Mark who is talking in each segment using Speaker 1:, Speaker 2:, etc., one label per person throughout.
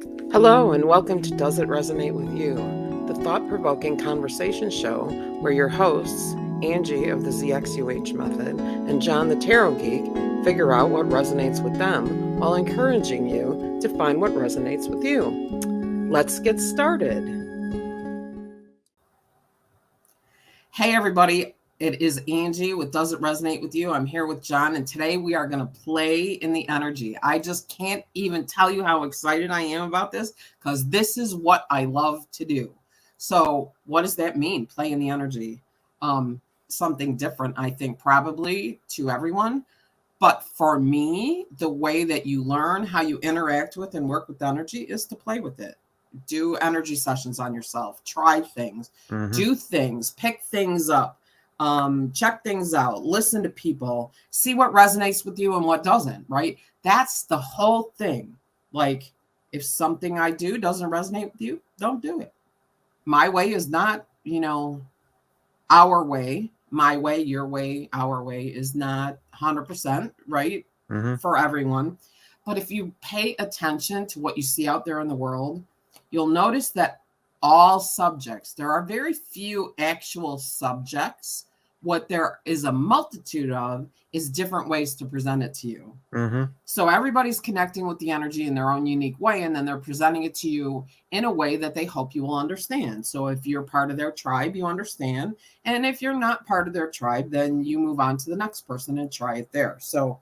Speaker 1: Hello, and welcome to Does It Resonate With You, the thought provoking conversation show where your hosts, Angie of the ZXUH Method and John the Tarot Geek, figure out what resonates with them while encouraging you to find what resonates with you. Let's get started. Hey, everybody. It is Angie with Does It Resonate With You? I'm here with John, and today we are going to play in the energy. I just can't even tell you how excited I am about this because this is what I love to do. So what does that mean, play in the energy? Something different, I think, probably to everyone. But for me, the way that you learn how you interact with and work with energy is to play with it. Do energy sessions on yourself, try things, do things, pick things up. Check things out, listen to people, see what resonates with you and what doesn't, right? That's the whole thing. Like, if something I do doesn't resonate with you, don't do it. My way is not, our way. My way, your way, our way is not 100%, right? For everyone. But if you pay attention to what you see out there in the world, you'll notice that all subjects, there are very few actual subjects. What there is a multitude of is different ways to present it to you. So everybody's connecting with the energy in their own unique way, and then they're presenting it to you in a way that they hope you will understand. So if you're part of their tribe, you understand. And if you're not part of their tribe, then you move on to the next person and try it there. So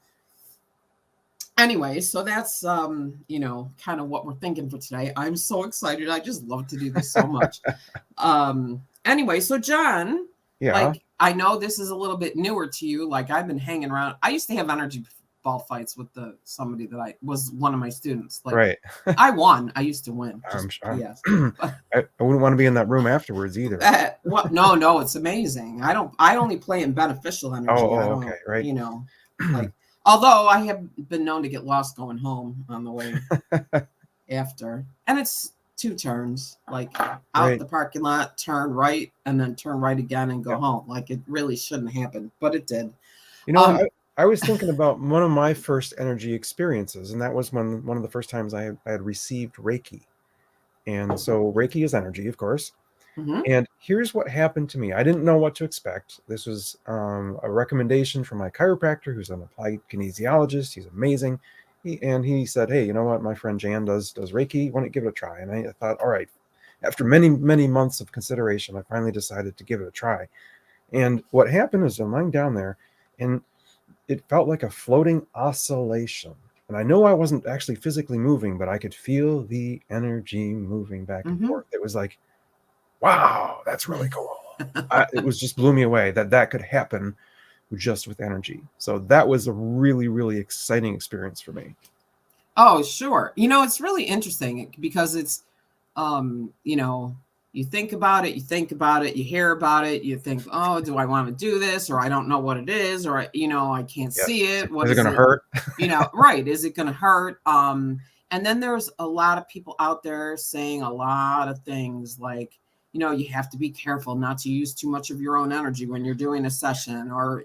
Speaker 1: anyway, so that's, kind of what we're thinking for today. I'm so excited. I just love to do this so much. Anyway, so John, I know this is a little bit newer to you. Like, I've been hanging around. I used to have energy ball fights with somebody that I was one of my students. Like, right. I won. I used to win. Yes.
Speaker 2: I wouldn't want to be in that room afterwards either.
Speaker 1: No, it's amazing. I only play in beneficial energy.
Speaker 2: Okay, right.
Speaker 1: Like, although I have been known to get lost going home on the way after. And it's 2 turns, like out the parking lot, turn right, and then turn right again and go home. Like, it really shouldn't happen, but it did.
Speaker 2: I was thinking about one of my first energy experiences, and that was one of the first times I had received Reiki. And so Reiki is energy, of course. And here's what happened to me. I didn't know what to expect. This was a recommendation from my chiropractor, who's an applied kinesiologist. He's amazing. He said, hey, you know what? My friend Jan does Reiki. Why don't you give it a try? And I thought, all right. After many, many months of consideration, I finally decided to give it a try. And what happened is I'm lying down there, and it felt like a floating oscillation. And I know I wasn't actually physically moving, but I could feel the energy moving back and forth. It was like, wow, that's really cool. It was just blew me away that could happen just with energy. So that was a really, really exciting experience for me.
Speaker 1: Oh, sure. It's really interesting because it's, you think about it, you hear about it, you think, oh, do I want to do this? Or I don't know what it is, or, I can't see it.
Speaker 2: Is it going to hurt?
Speaker 1: Right. Is it going to hurt? And then there's a lot of people out there saying a lot of things like, you have to be careful not to use too much of your own energy when you're doing a session, or,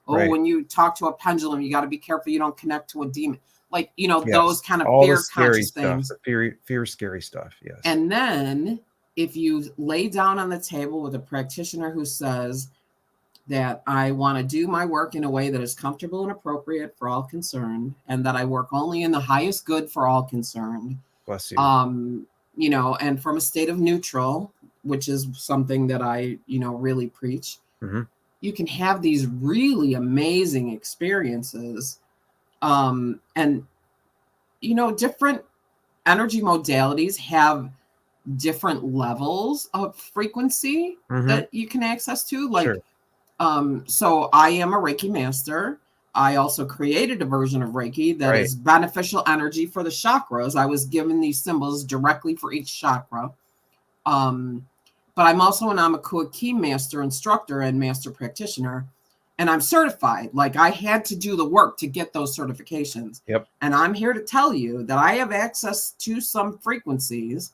Speaker 1: when you talk to a pendulum, you got to be careful you don't connect to a demon. Like, those kind of fear conscious things.
Speaker 2: Fear, scary stuff. Yes.
Speaker 1: And then if you lay down on the table with a practitioner who says that I want to do my work in a way that is comfortable and appropriate for all concerned, and that I work only in the highest good for all concerned.
Speaker 2: Bless you.
Speaker 1: And from a state of neutral, which is something that I, really preach, you can have these really amazing experiences. And, different energy modalities have different levels of frequency that you can access to. Like, so I am a Reiki master. I also created a version of Reiki that is beneficial energy for the chakras. I was given these symbols directly for each chakra. But I'm also an Amakua Key master instructor and master practitioner. And I'm certified. Like, I had to do the work to get those certifications.
Speaker 2: Yep.
Speaker 1: And I'm here to tell you that I have access to some frequencies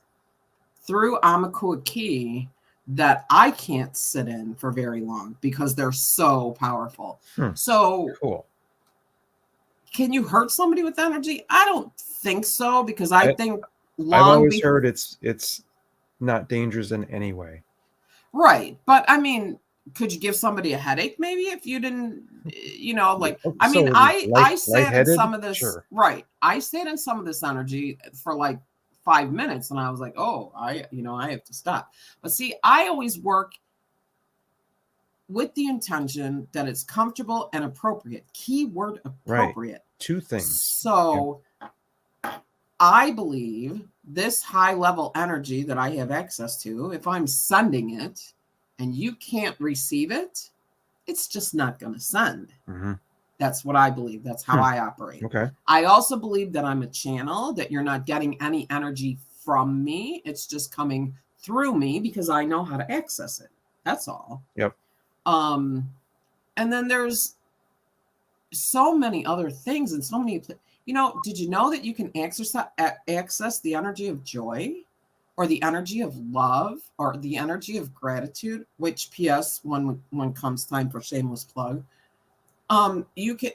Speaker 1: through Amakua Key that I can't sit in for very long because they're so powerful. So
Speaker 2: cool.
Speaker 1: Can you hurt somebody with energy? I don't think so, because I think
Speaker 2: I've
Speaker 1: long
Speaker 2: always
Speaker 1: before.
Speaker 2: heard it's not dangerous in any way.
Speaker 1: Right. But I mean, could you give somebody a headache maybe if you didn't, like,
Speaker 2: Oh,
Speaker 1: I mean,
Speaker 2: so
Speaker 1: I sat in
Speaker 2: lightheaded?
Speaker 1: some of this,
Speaker 2: Sure.
Speaker 1: right. I sat in some of this energy for like 5 minutes and I was like, oh, I have to stop. But see, I always work with the intention that it's comfortable and appropriate. Keyword
Speaker 2: Right.
Speaker 1: appropriate.
Speaker 2: Two things.
Speaker 1: So I believe this high level energy that I have access to, if I'm sending it and you can't receive it, it's just not going to send.
Speaker 2: Mm-hmm.
Speaker 1: That's what I believe. That's how I operate.
Speaker 2: Okay.
Speaker 1: I also believe that I'm a channel, that you're not getting any energy from me. It's just coming through me because I know how to access it. That's all.
Speaker 2: Yep.
Speaker 1: And then there's so many other things and so many, did you know that you can access the energy of joy or the energy of love or the energy of gratitude, which PS when comes time for shameless plug, you can,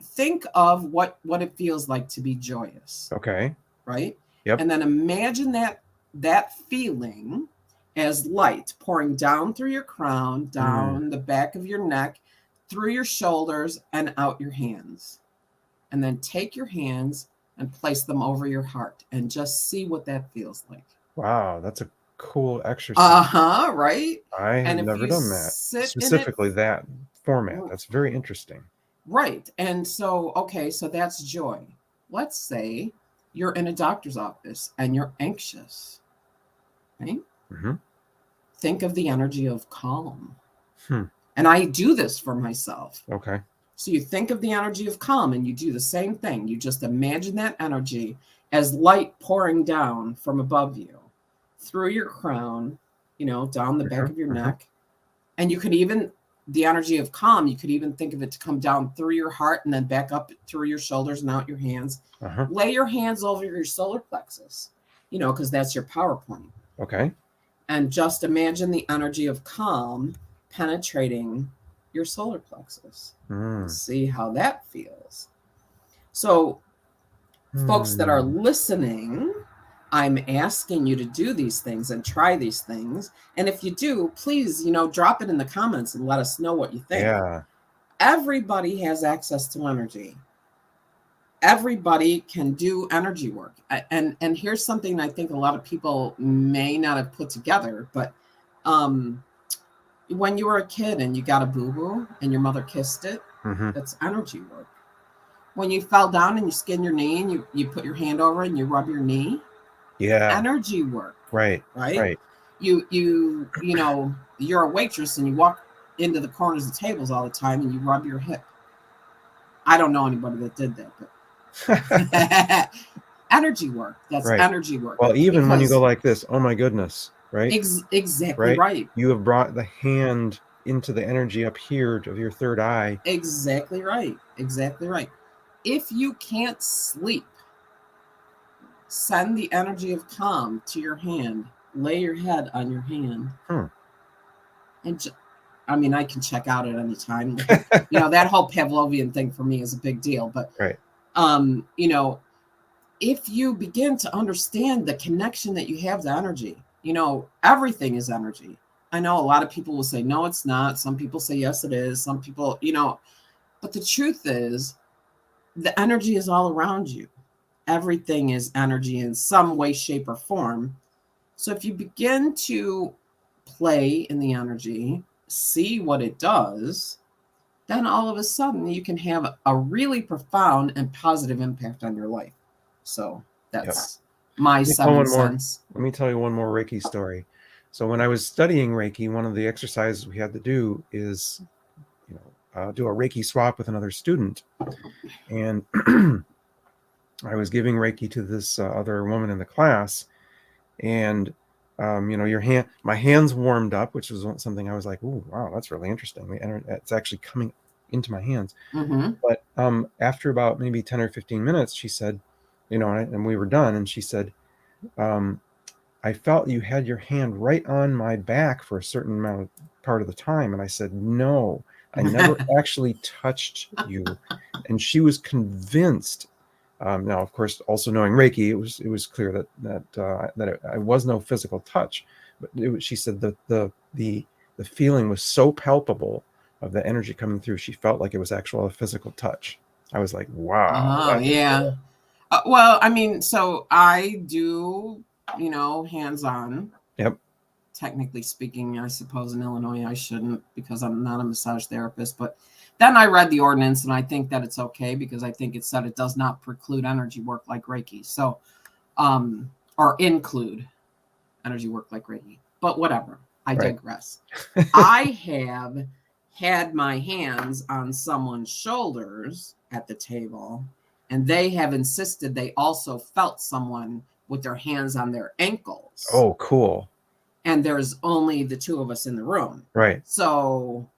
Speaker 1: think of what it feels like to be joyous.
Speaker 2: Okay.
Speaker 1: Right.
Speaker 2: Yep.
Speaker 1: And then imagine that feeling as light pouring down through your crown, down the back of your neck, through your shoulders and out your hands. And then take your hands and place them over your heart and just see what that feels like.
Speaker 2: Wow, that's a cool exercise.
Speaker 1: Right?
Speaker 2: I have
Speaker 1: And
Speaker 2: never done that. Specifically that format. That's very interesting.
Speaker 1: Right. And so, okay, so that's joy. Let's say you're in a doctor's office and you're anxious. Right?
Speaker 2: Mm-hmm.
Speaker 1: Think of the energy of calm. And I do this for myself.
Speaker 2: Okay.
Speaker 1: So you think of the energy of calm and you do the same thing. You just imagine that energy as light pouring down from above you through your crown, down the back of your neck. And you could even, the energy of calm, you could even think of it to come down through your heart and then back up through your shoulders and out your hands. Lay your hands over your solar plexus, because that's your power point.
Speaker 2: Okay.
Speaker 1: And just imagine the energy of calm penetrating your solar plexus. See how that feels. So, folks that are listening, I'm asking you to do these things and try these things. And if you do, please, drop it in the comments and let us know what you think.
Speaker 2: Yeah.
Speaker 1: Everybody has access to energy. Everybody can do energy work. And here's something I think a lot of people may not have put together, but when you were a kid and you got a boo-boo and your mother kissed it, that's energy work. When you fell down and you skinned your knee and you put your hand over and you rub your knee, energy work. Right. You're a waitress and you walk into the corners of tables all the time and you rub your hip. I don't know anybody that did that, but energy work. That's energy work.
Speaker 2: Well, even when you go like this, oh my goodness, right?
Speaker 1: Exactly right.
Speaker 2: You have brought the hand into the energy up here of your third eye.
Speaker 1: Exactly right. Exactly right. If you can't sleep, send the energy of calm to your hand. Lay your head on your hand. And I can check out at any time. That whole Pavlovian thing for me is a big deal. But, if you begin to understand the connection that you have to energy, everything is energy. I know a lot of people will say, no, it's not. Some people say, yes, it is. Some people, but the truth is the energy is all around you. Everything is energy in some way, shape, or form. So if you begin to play in the energy, see what it does, then all of a sudden you can have a really profound and positive impact on your life. So that's my 7 cents.
Speaker 2: Let me tell you one more Reiki story. So when I was studying Reiki, one of the exercises we had to do is, do a Reiki swap with another student. And I was giving Reiki to this other woman in the class. And, my hands warmed up, which was something I was like, ooh, wow, that's really interesting. It's actually coming into my hands. But after about maybe 10 or 15 minutes, she said, and we were done. And she said, I felt you had your hand right on my back for a certain part of the time. And I said, no, I never actually touched you. And she was convinced Now, of course, also knowing Reiki, it was clear that it was no physical touch, but she said that the feeling was so palpable of the energy coming through. She felt like it was actual physical touch. I was like, wow,
Speaker 1: Oh,
Speaker 2: that's
Speaker 1: yeah.
Speaker 2: cool.
Speaker 1: Well, I mean, so I do, hands-on.
Speaker 2: Yep.
Speaker 1: Technically speaking, I suppose in Illinois I shouldn't because I'm not a massage therapist. But then I read the ordinance and I think that it's okay because I think it said it does not preclude energy work like Reiki. So, or include energy work like Reiki. But whatever, I digress. I have had my hands on someone's shoulders at the table, and they have insisted they also felt someone with their hands on their ankles.
Speaker 2: Oh, cool.
Speaker 1: And there's only the two of us in the room.
Speaker 2: Right.
Speaker 1: So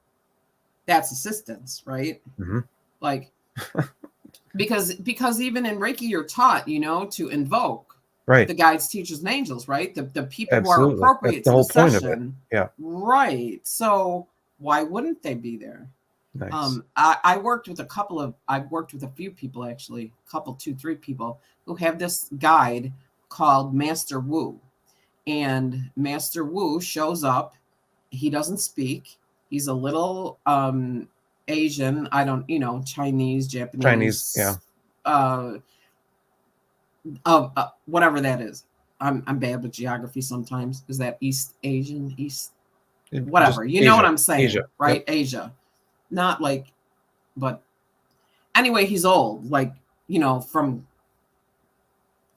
Speaker 1: that's assistance, right?
Speaker 2: Mm-hmm.
Speaker 1: Like, because even in Reiki, you're taught, to invoke
Speaker 2: right
Speaker 1: the guides, teachers, and angels, right? The people
Speaker 2: Absolutely.
Speaker 1: who are appropriate
Speaker 2: That's the
Speaker 1: to
Speaker 2: whole
Speaker 1: the
Speaker 2: point
Speaker 1: session.
Speaker 2: of it. Yeah.
Speaker 1: Right. So why wouldn't they be there?
Speaker 2: Nice.
Speaker 1: I've worked with a few people, actually, two, three people who have this guide called Master Wu. And Master Wu shows up. He doesn't speak. He's a little Asian. I don't, Chinese, Japanese.
Speaker 2: Yeah.
Speaker 1: Whatever that is. I'm bad with geography sometimes. Is that East Asian? Whatever. You know what I'm saying,
Speaker 2: Asia.
Speaker 1: right?
Speaker 2: Yep.
Speaker 1: Asia. Not like, but anyway, he's old, like, from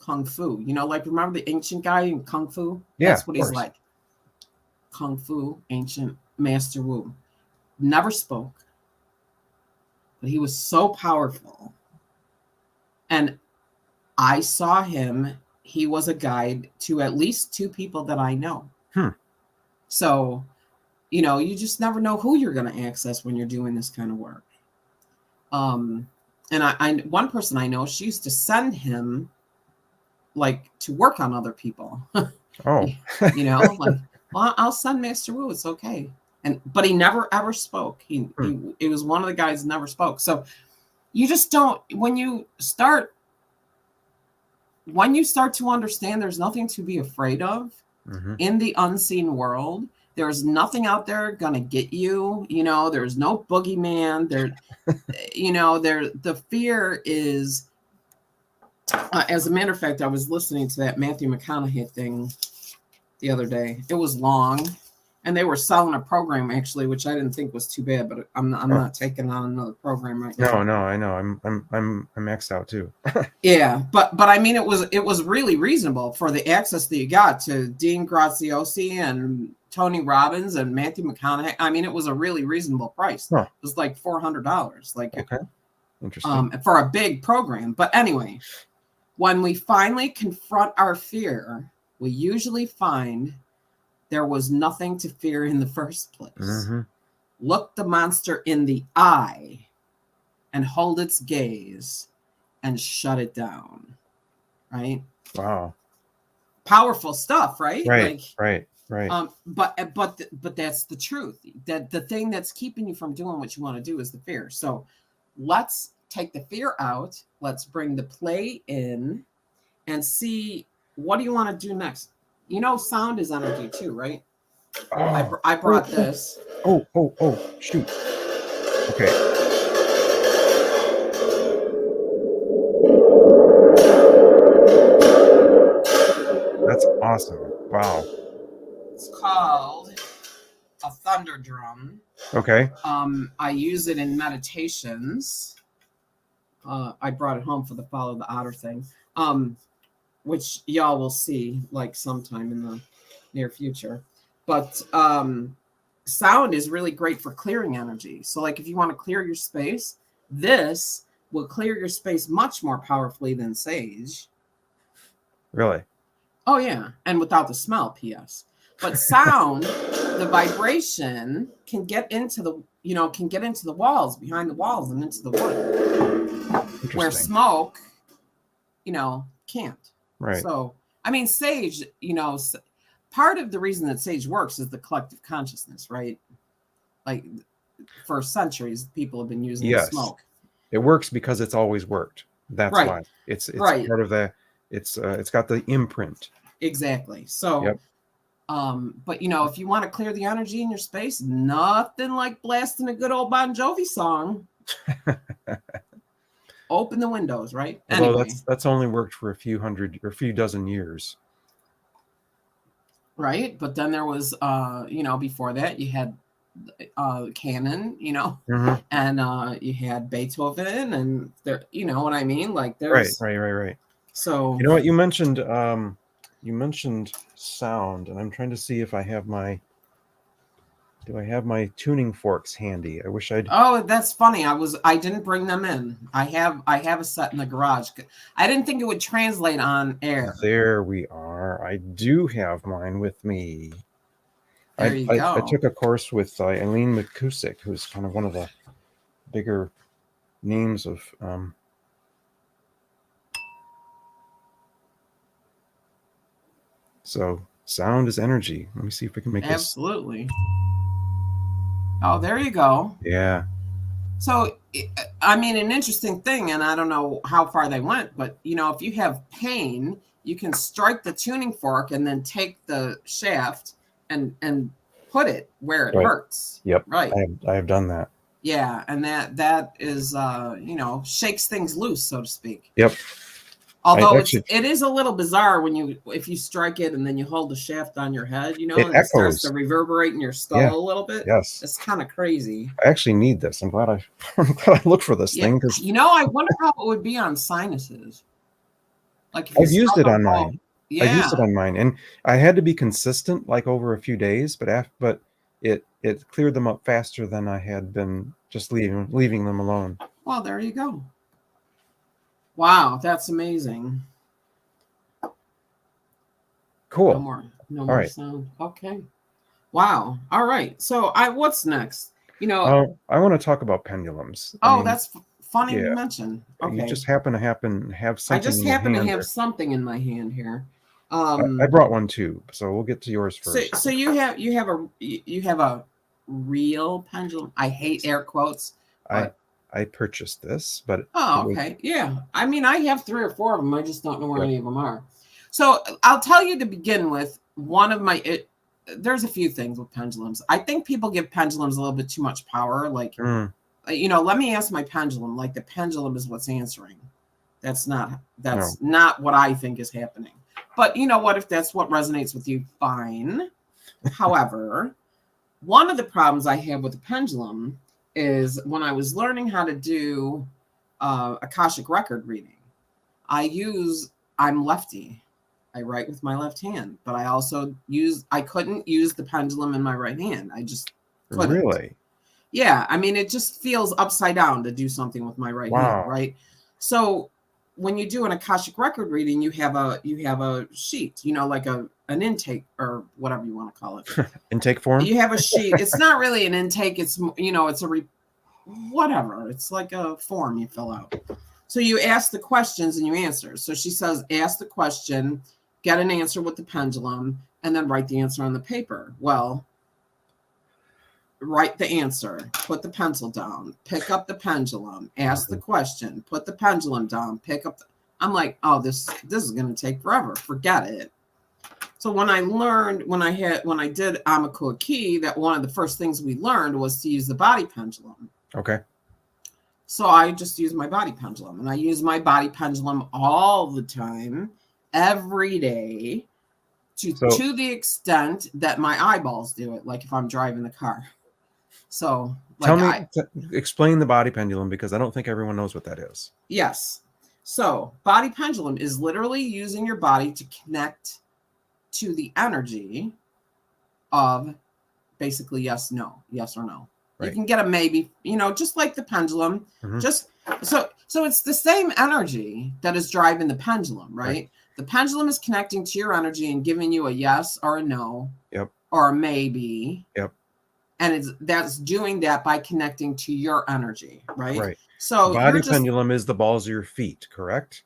Speaker 1: Kung Fu, like, remember the ancient guy in Kung Fu?
Speaker 2: Yeah,
Speaker 1: that's what he's like. Kung Fu, ancient Master Wu. Never spoke, but he was so powerful. And I saw him. He was a guide to at least two people that I know. So, you just never know who you're going to access when you're doing this kind of work. And I one person I know, she used to send him like to work on other people.
Speaker 2: Oh.
Speaker 1: Like, well, I'll send Master Wu, it's okay. But he never ever spoke. It was one of the guys never spoke. So you just don't, when you start to understand there's nothing to be afraid of in the unseen world. There's nothing out there gonna get you. There's no boogeyman. The fear is. As a matter of fact, I was listening to that Matthew McConaughey thing the other day. It was long, and they were selling a program actually, which I didn't think was too bad. But I'm not taking on another program right now.
Speaker 2: No, I know. I'm maxed out too.
Speaker 1: Yeah, but I mean, it was really reasonable for the access that you got to Dean Graziosi and Tony Robbins and Matthew McConaughey. I mean, it was a really reasonable price. It was like $400. Like,
Speaker 2: okay, interesting.
Speaker 1: For a big program. But anyway, when we finally confront our fear, we usually find there was nothing to fear in the first place. Look the monster in the eye and hold its gaze and shut it down. Right?
Speaker 2: Wow.
Speaker 1: Powerful stuff, right?
Speaker 2: Right.
Speaker 1: But that's the truth. That the thing that's keeping you from doing what you want to do is the fear. So let's take the fear out. Let's bring the play in and see, what do you want to do next? Sound is energy too, right? I brought this.
Speaker 2: Oh, shoot. Okay. That's awesome. Wow.
Speaker 1: It's called a thunder drum.
Speaker 2: Okay.
Speaker 1: I use it in meditations. I brought it home for the Follow the Otter thing, which y'all will see like sometime in the near future. But sound is really great for clearing energy. So like if you want to clear your space, this will clear your space much more powerfully than sage.
Speaker 2: Really?
Speaker 1: Oh yeah, and without the smell, P.S. But sound, the vibration can get into the walls, behind the walls, and into the wood, where smoke, can't.
Speaker 2: Right.
Speaker 1: So, I mean, sage, part of the reason that sage works is the collective consciousness, right? Like, for centuries, people have been using smoke.
Speaker 2: It works because it's always worked. That's
Speaker 1: Right.
Speaker 2: why it's
Speaker 1: Right.
Speaker 2: part of the. It's got the imprint.
Speaker 1: Exactly. So,
Speaker 2: Yep.
Speaker 1: but if you want to clear the energy in your space, nothing like blasting a good old Bon Jovi song. Open the windows, right?
Speaker 2: Although
Speaker 1: Anyway.
Speaker 2: that's only worked for a few dozen years.
Speaker 1: Right. But then there was, before that you had canon,
Speaker 2: Mm-hmm.
Speaker 1: and you had Beethoven, and there, you know what I mean? Like there's
Speaker 2: Right.
Speaker 1: so
Speaker 2: You know what you mentioned? You mentioned sound, and I'm trying to see if I have do I have my tuning forks handy? I wish I'd.
Speaker 1: Oh, that's funny. I didn't bring them in. I have a set in the garage. I didn't think it would translate on air.
Speaker 2: There we are. I do have mine with me.
Speaker 1: There you go.
Speaker 2: I took a course with Eileen McCusick, who's kind of one of the bigger names of. So sound is energy. Let me see if we can make this.
Speaker 1: Absolutely. Oh, there you go.
Speaker 2: Yeah.
Speaker 1: So, I mean, an interesting thing, and I don't know how far they went, but if you have pain, you can strike the tuning fork and then take the shaft and put it where it hurts.
Speaker 2: Yep.
Speaker 1: Right.
Speaker 2: I have done that.
Speaker 1: Yeah, and that is shakes things loose, so to speak.
Speaker 2: Yep.
Speaker 1: Although it is a little bizarre if you strike it and then you hold the shaft on your head, and it starts to reverberate in your skull a little bit.
Speaker 2: Yes,
Speaker 1: it's kind of crazy.
Speaker 2: I actually need this. I'm glad I looked for this thing because
Speaker 1: I wonder how it would be on sinuses. Like if
Speaker 2: I've used it on mine.
Speaker 1: Yeah.
Speaker 2: I've used it on mine, and I had to be consistent, like over a few days. But it cleared them up faster than I had been just leaving them alone.
Speaker 1: Well, there you go. Wow, that's amazing.
Speaker 2: Cool.
Speaker 1: No more sound. Okay. Wow. All right. So what's next?
Speaker 2: I want to talk about pendulums.
Speaker 1: That's funny you mention. Okay.
Speaker 2: You just happen to have something.
Speaker 1: I just happen to have something in my hand here.
Speaker 2: I brought one too, so we'll get to yours first.
Speaker 1: So you have a real pendulum. I hate air quotes.
Speaker 2: I purchased this, but
Speaker 1: okay. Yeah. I mean, I have 3 or 4 of them. I just don't know where any of them are. So I'll tell you to begin with, there's a few things with pendulums. I think people give pendulums a little bit too much power. Like, let me ask my pendulum. Like the pendulum is what's answering. That's not what I think is happening. But you know what? If that's what resonates with you, fine. However, one of the problems I have with the pendulum is when I was learning how to do Akashic record reading, I'm lefty. I write with my left hand, but I couldn't use the pendulum in my right hand. I just couldn't.
Speaker 2: Really?
Speaker 1: Yeah. I mean, it just feels upside down to do something with my right hand, right? So when you do an Akashic record reading, you have a sheet, like an intake or whatever you want to call it.
Speaker 2: Intake form?
Speaker 1: You have a sheet. It's not really an intake. It's, it's whatever. It's like a form you fill out. So you ask the questions and you answer. So she says, ask the question, get an answer with the pendulum, and then write the answer on the paper. Well, write the answer, put the pencil down, pick up the pendulum, ask the question, put the pendulum down, pick up. I'm like, oh, this is going to take forever. Forget it. So when I did Amiko Key, that one of the first things we learned was to use the body pendulum.
Speaker 2: Okay.
Speaker 1: So I just use my body pendulum, and I use my body pendulum all the time, every day, to the extent that my eyeballs do it. Like if I'm driving the car. So
Speaker 2: explain the body pendulum, because I don't think everyone knows what that is.
Speaker 1: Yes. So body pendulum is literally using your body to connect to the energy of basically yes or no. Right. You can get a maybe, just like the pendulum. Mm-hmm. So it's the same energy that is driving the pendulum, right? The pendulum is connecting to your energy and giving you a yes or a no.
Speaker 2: Yep.
Speaker 1: Or a maybe.
Speaker 2: Yep.
Speaker 1: And that's doing that by connecting to your energy, right?
Speaker 2: Right.
Speaker 1: So
Speaker 2: body pendulum is the balls of your feet, correct?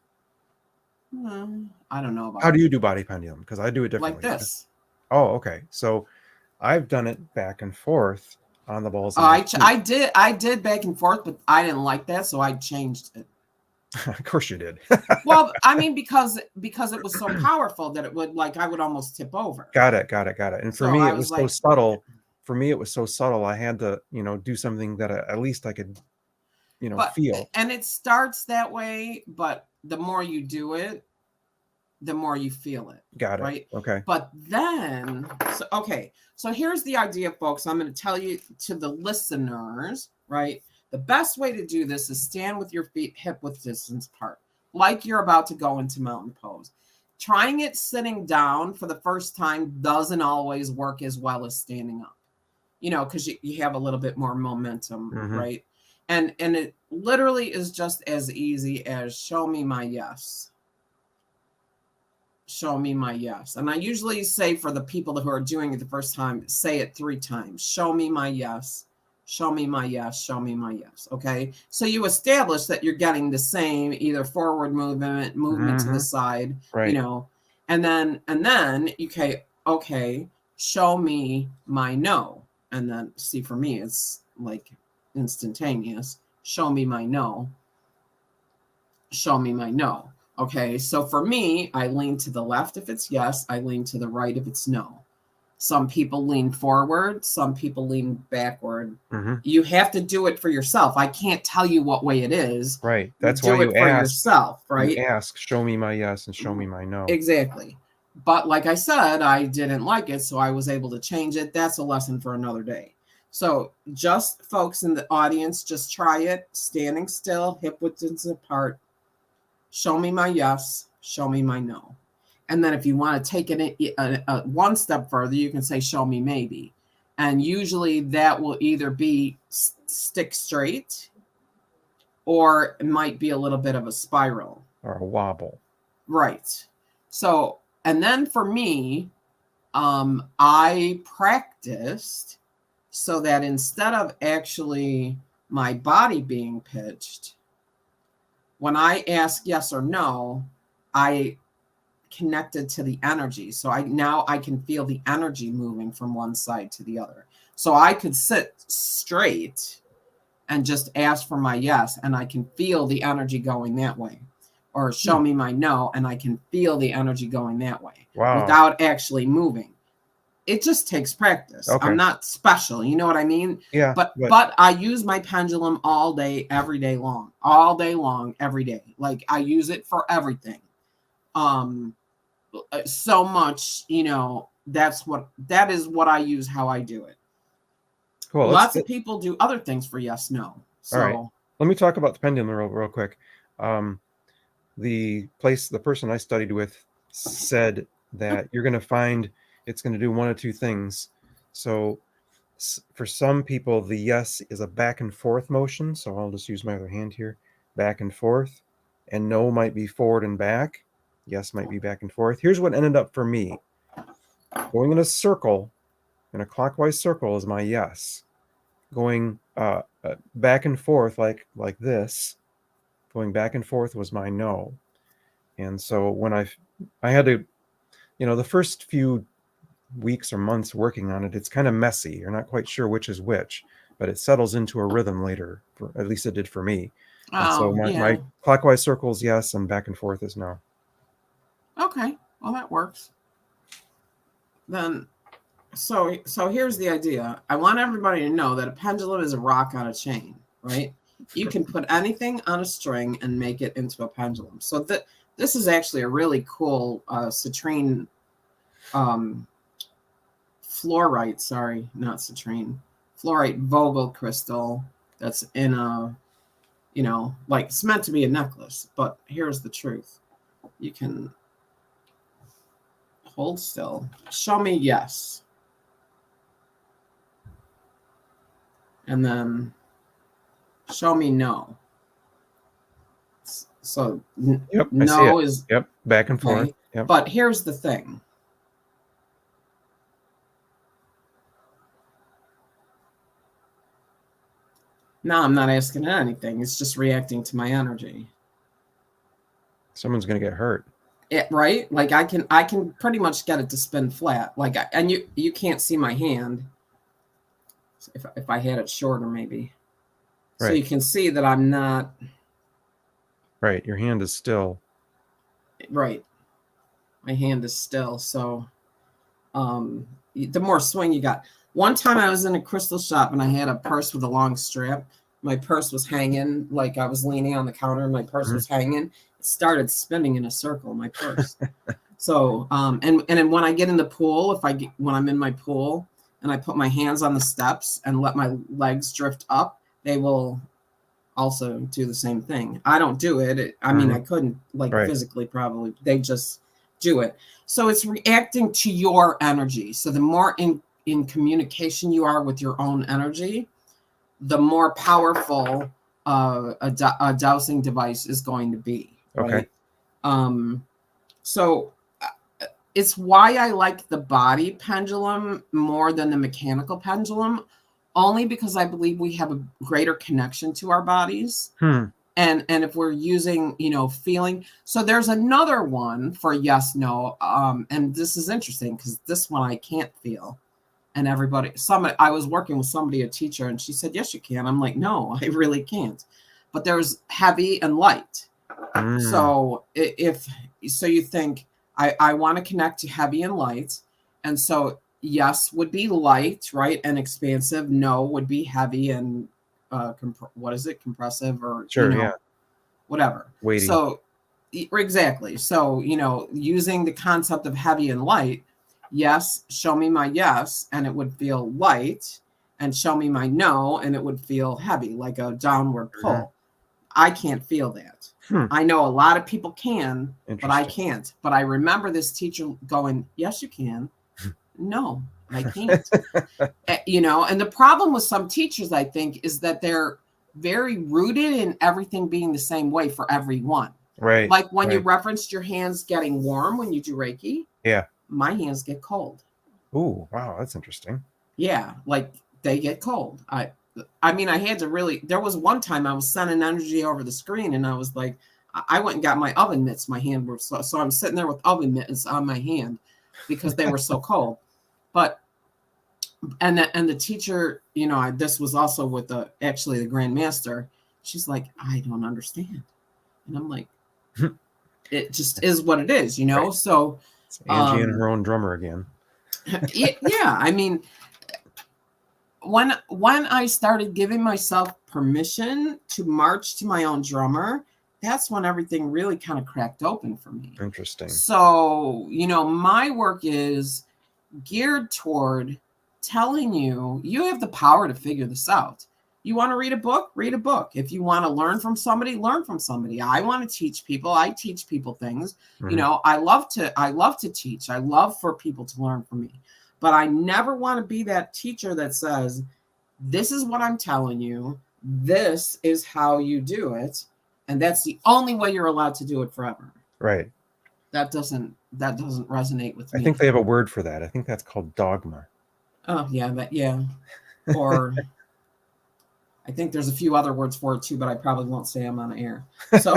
Speaker 1: I don't know about
Speaker 2: How do you do body pendulum? Because I do it differently.
Speaker 1: Like this.
Speaker 2: Oh, okay. So I've done it back and forth on the balls.
Speaker 1: I did back and forth, but I didn't like that, so I changed it.
Speaker 2: Of course you did.
Speaker 1: Well, I mean, because it was so powerful that it would, like, I would almost tip over.
Speaker 2: Got it. And for
Speaker 1: So
Speaker 2: me,
Speaker 1: I
Speaker 2: it
Speaker 1: was
Speaker 2: was so
Speaker 1: like,
Speaker 2: subtle. For me, it was so subtle. I had to, do something that at least I could,
Speaker 1: but,
Speaker 2: feel.
Speaker 1: and it starts that way, but the more you do it, the more you feel it.
Speaker 2: Got it.
Speaker 1: Right.
Speaker 2: Okay.
Speaker 1: But then, so here's the idea, folks. I'm going to tell you, to the listeners, right? The best way to do this is stand with your feet hip width distance apart, like you're about to go into mountain pose. Trying it sitting down for the first time doesn't always work as well as standing up, because you have a little bit more momentum, right? And it literally is just as easy as show me my yes. Show me my yes. And I usually say, for the people who are doing it the first time, say it 3 times. Show me my yes. Show me my yes. Show me my yes. Okay. So you establish that you're getting the same either forward movement to the side,
Speaker 2: right.
Speaker 1: And then okay, show me my no. And then see, for me, it's like instantaneous. Show me my no. Show me my no. Okay, so for me, I lean to the left if it's yes. I lean to the right if it's no. Some people lean forward. Some people lean backward. You have to do it for yourself. I can't tell you what way it is.
Speaker 2: Right. That's why you
Speaker 1: do it for
Speaker 2: ask,
Speaker 1: yourself, right?
Speaker 2: You ask, show me my yes and show me my no.
Speaker 1: Exactly. But like I said, I didn't like it, so I was able to change it. That's a lesson for another day. So just folks in the audience, just try it. Standing still, hip width distance apart. Show me my yes, show me my no. And then if you want to take it one step further, you can say, show me maybe. And usually that will either be stick straight, or it might be a little bit of a spiral.
Speaker 2: Or a wobble.
Speaker 1: Right. So, and then for me, I practiced so that instead of actually my body being pitched, when I ask yes or no, I connected to the energy. So I can feel the energy moving from one side to the other. So I could sit straight and just ask for my yes, and I can feel the energy going that way. Or show me my no, and I can feel the energy going that way.
Speaker 2: Wow.
Speaker 1: Without actually moving. It just takes practice.
Speaker 2: Okay.
Speaker 1: I'm not special. You know what I mean?
Speaker 2: Yeah.
Speaker 1: But I use my pendulum all day, every day long. All day long, every day. Like, I use it for everything. So much, that is what I use, how I do it. Cool. Lots of people do other things for yes, no. So
Speaker 2: all right. Let me talk about the pendulum real quick. The person I studied with said that you're going to find it's going to do one of two things. So for some people, the yes is a back and forth motion. So I'll just use my other hand here, back and forth, and no might be forward and back. Yes might be back and forth. Here's what ended up for me. Going in a circle, in a clockwise circle, is my yes. Going back and forth like this, going back and forth was my no. And so when I had to, the first few weeks or months working on it, it's kind of messy. You're not quite sure which is which, but it settles into a rhythm later. At least it did for me. And so my clockwise circles, yes, and back and forth is no.
Speaker 1: Okay, well, that works. Then, so here's the idea. I want everybody to know that a pendulum is a rock on a chain, right? You can put anything on a string and make it into a pendulum. So this is actually a really cool citrine fluorite, fluorite Vogel crystal that's in a, like, it's meant to be a necklace, but here's the truth. You can hold still. Show me yes. And then show me no. So no is
Speaker 2: back and forth.
Speaker 1: Okay. Yep. But here's the thing. Now I'm not asking anything. It's just reacting to my energy.
Speaker 2: Someone's going to get hurt.
Speaker 1: Right? Like I can pretty much get it to spin flat. Like, and you can't see my hand. If I had it shorter, maybe. Right. So you can see that I'm not.
Speaker 2: Right. Your hand is still.
Speaker 1: Right. My hand is still. So the more swing you got. One time I was in a crystal shop and I had a purse with a long strap. My purse was hanging, like I was leaning on the counter. My purse was hanging. It started spinning in a circle, my purse. So, and then when I get in the pool, when I'm in my pool and I put my hands on the steps and let my legs drift up, they will also do the same thing. I don't do it. I mean, I couldn't physically probably. They just do it. So it's reacting to your energy. So the more in communication you are with your own energy, the more powerful a dowsing device is going to be. Right?
Speaker 2: Okay.
Speaker 1: So it's why I like the body pendulum more than the mechanical pendulum, only because I believe we have a greater connection to our bodies. And if we're using, feeling. So there's another one for yes, no. And this is interesting because this one I can't feel. And I was working with somebody, a teacher, and she said, yes, you can. I'm like, no, I really can't. But there's heavy and light. So you think, I want to connect to heavy and light. And so yes would be light, right? And expansive. No would be heavy and compressive or whatever.
Speaker 2: Weighty.
Speaker 1: So exactly. So, using the concept of heavy and light, yes, show me my yes, and it would feel light, and show me my no, and it would feel heavy, like a downward pull. I can't feel that. I know a lot of people can, but I can't. But I remember this teacher going, yes, you can. No, I can't. And the problem with some teachers, I think, is that they're very rooted in everything being the same way for everyone.
Speaker 2: Right.
Speaker 1: Like when you referenced your hands getting warm when you do Reiki.
Speaker 2: Yeah.
Speaker 1: My hands get cold.
Speaker 2: Ooh, wow, that's interesting.
Speaker 1: Yeah, like they get cold. I mean, I had to really, there was one time I was sending energy over the screen and I was like, I went and got my oven mitts. My hand were so I'm sitting there with oven mitts on my hand because they were so cold. But, and the teacher, this was also with actually the Grand Master. She's like, I don't understand. And I'm like, it just is what it is, Right. So
Speaker 2: it's Angie and her own drummer again.
Speaker 1: Yeah. I mean, when I started giving myself permission to march to my own drummer, that's when everything really kind of cracked open for me.
Speaker 2: Interesting.
Speaker 1: So, my work is geared toward telling you have the power to figure this out. You want to read a book? Read a book. If you want to learn from somebody, learn from somebody. I want to teach people. I teach people things. I love to teach. I love for people to learn from me. But I never want to be that teacher that says, this is what I'm telling you. This is how you do it. And that's the only way you're allowed to do it forever.
Speaker 2: Right.
Speaker 1: That doesn't resonate with me.
Speaker 2: I think they have a word for that. I think that's called dogma.
Speaker 1: Oh, yeah. Or I think there's a few other words for it too, but I probably won't say them on air. So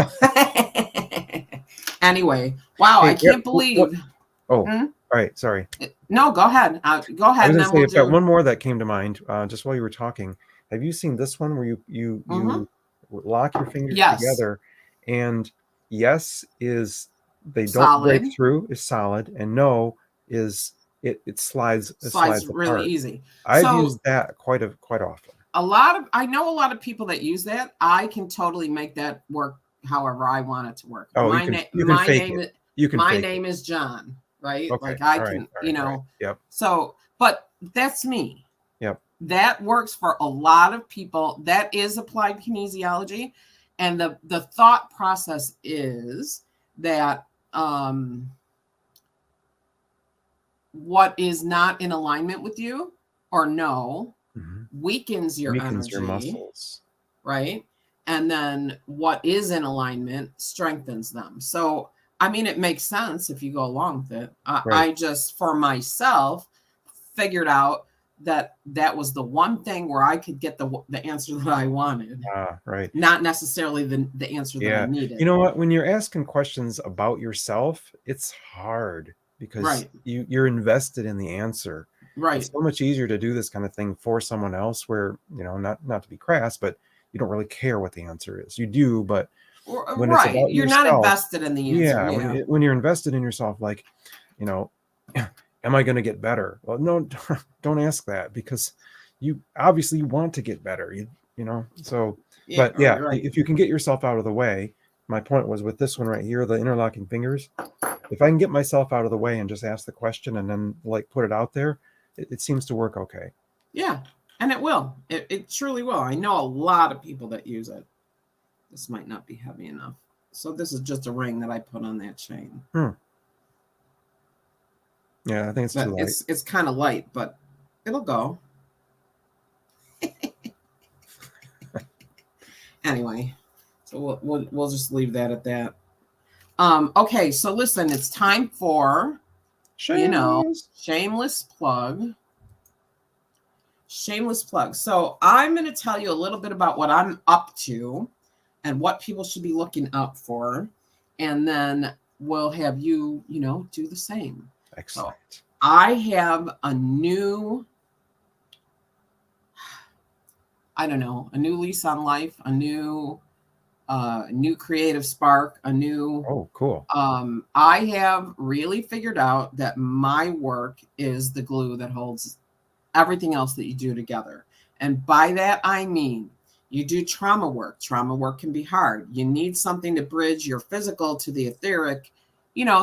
Speaker 1: anyway, wow, I can't believe.
Speaker 2: All right, sorry.
Speaker 1: No, go ahead. Go ahead.
Speaker 2: I was going to say, I've got one more that came to mind just while you were talking. Have you seen this one where you lock your fingers together, and yes is they don't
Speaker 1: solid.
Speaker 2: break through, is solid, and no is it slides
Speaker 1: really
Speaker 2: apart.
Speaker 1: Easy.
Speaker 2: I've used that quite often.
Speaker 1: I know a lot of people that use that. I can totally make that work however I want it to work.
Speaker 2: Oh, my
Speaker 1: name is John, right?
Speaker 2: Okay.
Speaker 1: Like I can,
Speaker 2: Right. Yep.
Speaker 1: So, but that's me.
Speaker 2: Yep.
Speaker 1: That works for a lot of people. That is applied kinesiology. And the thought process is that what is not in alignment with you or weakens your energy,
Speaker 2: your muscles,
Speaker 1: right? And then what is in alignment strengthens them. So, I mean, it makes sense if you go along with it. I just, for myself, figured out that was the one thing where I could get the answer that I wanted.
Speaker 2: Right.
Speaker 1: Not necessarily the answer that I needed.
Speaker 2: You know what? When you're asking questions about yourself, it's hard because you're invested in the answer.
Speaker 1: Right.
Speaker 2: It's so much easier to do this kind of thing for someone else where, not to be crass, but you don't really care what the answer is. You do, but When it's
Speaker 1: Right.
Speaker 2: about
Speaker 1: You're not
Speaker 2: yourself,
Speaker 1: invested in the answer.
Speaker 2: yeah,
Speaker 1: Yeah.
Speaker 2: when you're invested in yourself, like, you know, am I going to get better? Well, no, don't ask that, because you obviously want to get better. You know, so,
Speaker 1: Yeah.
Speaker 2: but yeah,
Speaker 1: Right.
Speaker 2: if you can get yourself out of the way, my point was with this one right here, the interlocking fingers, if I can get myself out of the way and just ask the question and then like put it out there, it seems to work okay.
Speaker 1: Yeah. And it will. It truly will. I know a lot of people that use it. This might not be heavy enough. So this is just a ring that I put on that chain.
Speaker 2: Yeah, I think it's
Speaker 1: But
Speaker 2: too light.
Speaker 1: it's kind of light, but it'll go. Anyway, so we'll just leave that at that. Okay, so listen, it's time for shameless plug. Shameless plug. So I'm going to tell you a little bit about what I'm up to and what people should be looking up for, and then we'll have you, do the same.
Speaker 2: Excellent.
Speaker 1: So I have a new, a new lease on life, a new creative spark, a new.
Speaker 2: Oh, cool.
Speaker 1: I have really figured out that my work is the glue that holds everything else that you do together. And by that, I mean, you do trauma work. Trauma work can be hard. You need something to bridge your physical to the etheric,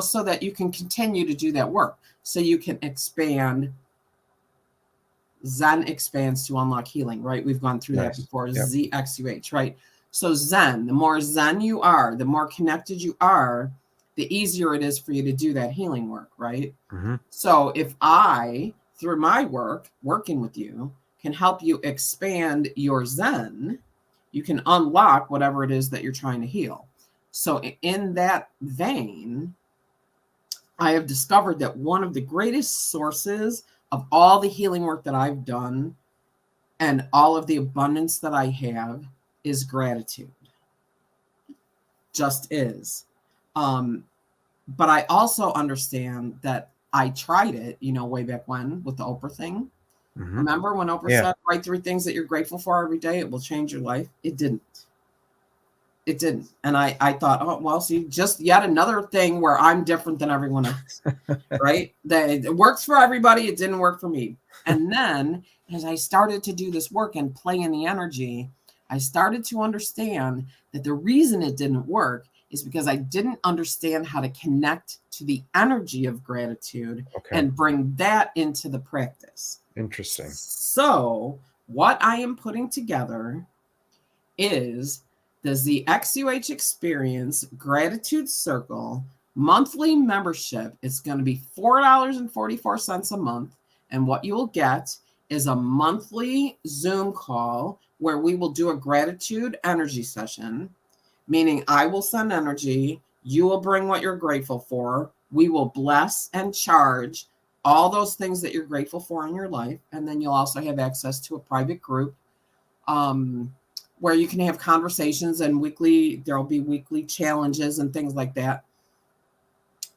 Speaker 1: so that you can continue to do that work. So you can expand. Zen expands to unlock healing, right? We've gone through that before. Yep. ZXUH, right? So Zen, the more Zen you are, the more connected you are, the easier it is for you to do that healing work, right?
Speaker 2: Mm-hmm.
Speaker 1: So if I, through my work, working with you, can help you expand your Zen, you can unlock whatever it is that you're trying to heal. So in that vein, I have discovered that one of the greatest sources of all the healing work that I've done and all of the abundance that I have is gratitude. Just is. But I also understand that I tried it, way back when with the Oprah thing. Mm-hmm. Remember when Oprah said, write 3 things that you're grateful for every day, it will change your life? It didn't. It didn't. And I thought, oh, well, see, just yet another thing where I'm different than everyone else, right? That it works for everybody. It didn't work for me. And then as I started to do this work and play in the energy, I started to understand that the reason it didn't work is because I didn't understand how to connect to the energy of gratitude and bring that into the practice.
Speaker 2: Interesting.
Speaker 1: So what I am putting together is the ZXUH Experience Gratitude Circle monthly membership. It's going to be $4.44 a month. And what you will get is a monthly Zoom call where we will do a gratitude energy session, meaning I will send energy. You will bring what you're grateful for. We will bless and charge all those things that you're grateful for in your life. And then you'll also have access to a private group where you can have conversations and there'll be weekly challenges and things like that.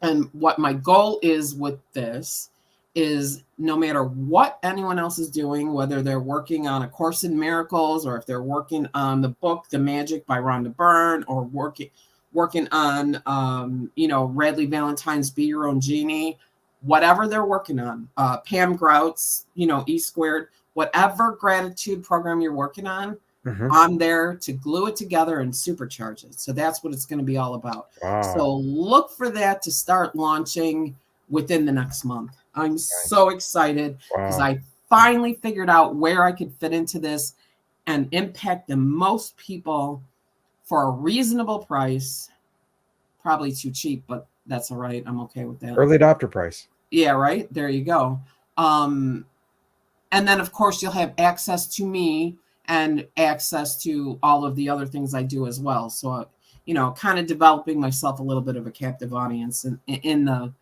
Speaker 1: And what my goal is with this is no matter what anyone else is doing, whether they're working on A Course in Miracles or if they're working on the book, The Magic by Rhonda Byrne, or working on, Radley Valentine's Be Your Own Genie, whatever they're working on, Pam Grout's, E Squared, whatever gratitude program you're working on, I'm there to glue it together and supercharge it. So that's what it's going to be all about. Wow. So look for that to start launching within the next month. I'm so excited because I finally figured out where I could fit into this and impact the most people for a reasonable price. Probably too cheap, but that's all right. I'm okay with that.
Speaker 2: Early adopter price.
Speaker 1: Yeah, right. There you go. And then, of course, you'll have access to me and access to all of the other things I do as well. So, kind of developing myself a little bit of a captive audience in the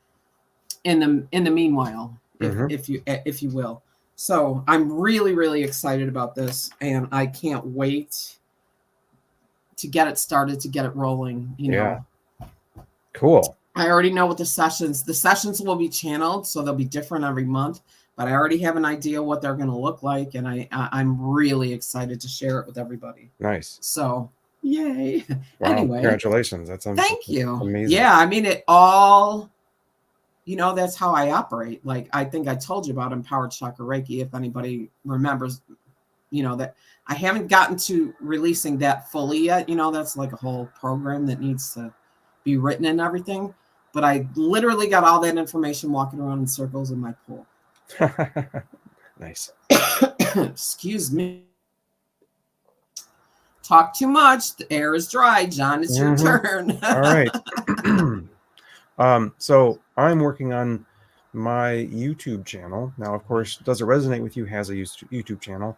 Speaker 1: meanwhile, if you will. So I'm really, really excited about this, and I can't wait to get it started, to get it rolling. know.
Speaker 2: Cool.
Speaker 1: I already know what the sessions will be channeled, so they'll be different every month. But I already have an idea what they're going to look like, and I'm really excited to share it with everybody.
Speaker 2: Nice.
Speaker 1: So, Yay.
Speaker 2: Wow,
Speaker 1: Anyway,
Speaker 2: congratulations. That's
Speaker 1: thank you.
Speaker 2: amazing.
Speaker 1: Yeah, I mean, it all, that's how I operate. Like, I think I told you about Empowered Chakra Reiki, if anybody remembers, that I haven't gotten to releasing that fully yet. That's like a whole program that needs to be written and everything. But I literally got all that information walking around in circles in my pool.
Speaker 2: Nice.
Speaker 1: Excuse me. Talk too much. The air is dry. John, it's your turn.
Speaker 2: All right. So I'm working on my YouTube channel. Now, of course, Does It Resonate With You has a YouTube channel.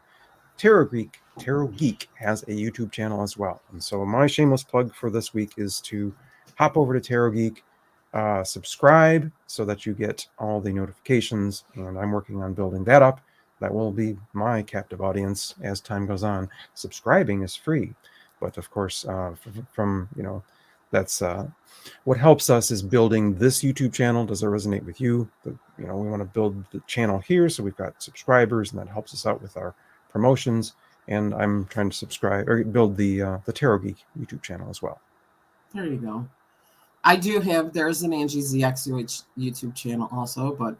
Speaker 2: Tarot Geek has a YouTube channel as well. And so my shameless plug for this week is to hop over to Tarot Geek, subscribe so that you get all the notifications. And I'm working on building that up. That will be my captive audience as time goes on. Subscribing is free, but of course, from that's what helps us is building this YouTube channel. Does it resonate with you? We want to build the channel here, so we've got subscribers, and that helps us out with our promotions. And I'm trying to subscribe or build the Tarot Geek YouTube channel as well.
Speaker 1: There you go. I do have. There's an Angie ZXUH YouTube channel also, but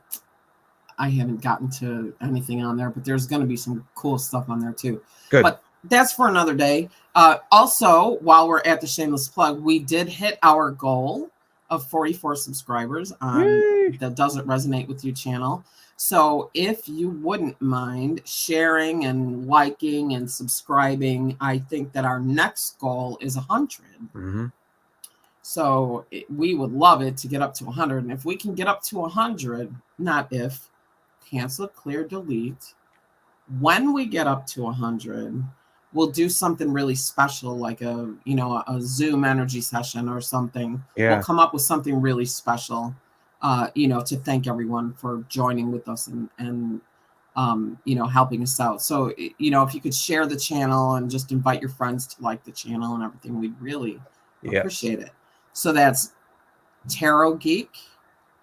Speaker 1: I haven't gotten to anything on there, but there's going to be some cool stuff on there too.
Speaker 2: Good.
Speaker 1: But that's for another day. Also, while we're at the shameless plug, we did hit our goal of 44 subscribers on the Does It Resonate With You channel. So if you wouldn't mind sharing and liking and subscribing, I think that our next goal is 100.
Speaker 2: Mm-hmm.
Speaker 1: So we would love it to get up to 100. And if we can get up to 100, not if, cancel, clear, delete. When we get up to 100, we'll do something really special, like a Zoom energy session or something.
Speaker 2: Yeah.
Speaker 1: We'll come up with something really special, to thank everyone for joining with us and helping us out. So, if you could share the channel and just invite your friends to like the channel and everything, we'd really appreciate it. So that's Tarot Geek.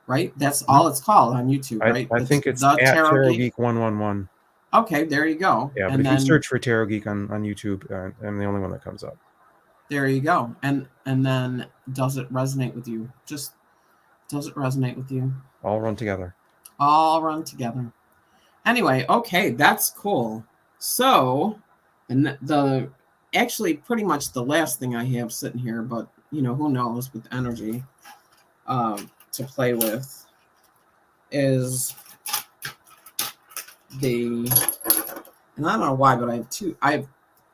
Speaker 1: Right, that's all it's called on YouTube, right?
Speaker 2: I think it's at Tarot Geek 111.
Speaker 1: Okay, there you go.
Speaker 2: Yeah, but if you search for Tarot Geek on YouTube, I'm the only one that comes up.
Speaker 1: There you go. And then Does It Resonate With You? Just Does It Resonate With You?
Speaker 2: All run together.
Speaker 1: All run together. Anyway, okay, that's cool. So, and actually pretty much the last thing I have sitting here, but who knows with energy. To play with is and I don't know why, but I have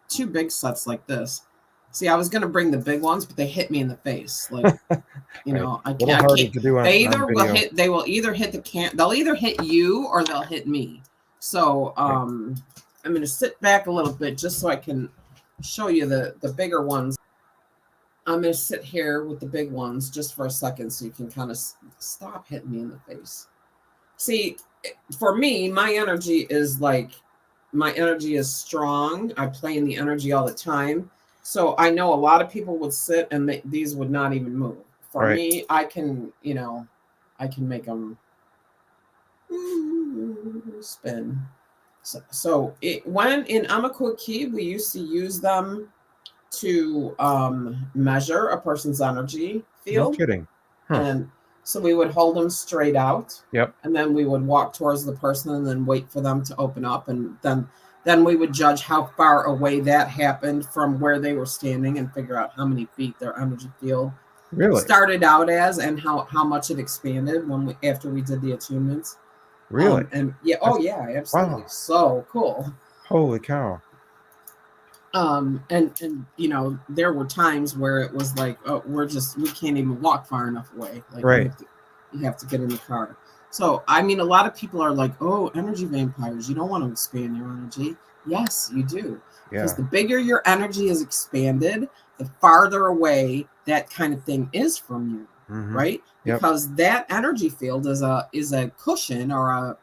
Speaker 1: two big sets like this. See, I was going to bring the big ones, but they hit me in the face. Like,
Speaker 2: right.
Speaker 1: I can't.
Speaker 2: To do on,
Speaker 1: they will either hit they'll either hit you or they'll hit me. So, I'm going to sit back a little bit just so I can show you the bigger ones. I'm going to sit here with the big ones just for a second so you can kind of stop hitting me in the face. See, for me, my energy is strong. I play in the energy all the time. So I know a lot of people would sit and these would not even move. For me, I can make them spin. So when in Amakuki, we used to use them to measure a person's energy field.
Speaker 2: No kidding.
Speaker 1: And so we would hold them straight out.
Speaker 2: Yep.
Speaker 1: And then we would walk towards the person and then wait for them to open up. And then we would judge how far away that happened from where they were standing and figure out how many feet their energy field started out as and how much it expanded after we did the attunements.
Speaker 2: Really?
Speaker 1: Absolutely. Wow. So cool.
Speaker 2: Holy cow.
Speaker 1: And there were times where it was like, oh, we can't even walk far enough away. Like,
Speaker 2: right.
Speaker 1: You have to get in the car. So, I mean, a lot of people are like, oh, energy vampires, you don't want to expand your energy. Yes, you do. Because the bigger your energy is expanded, the farther away that kind of thing is from you, right? Yep. Because that energy field is a cushion or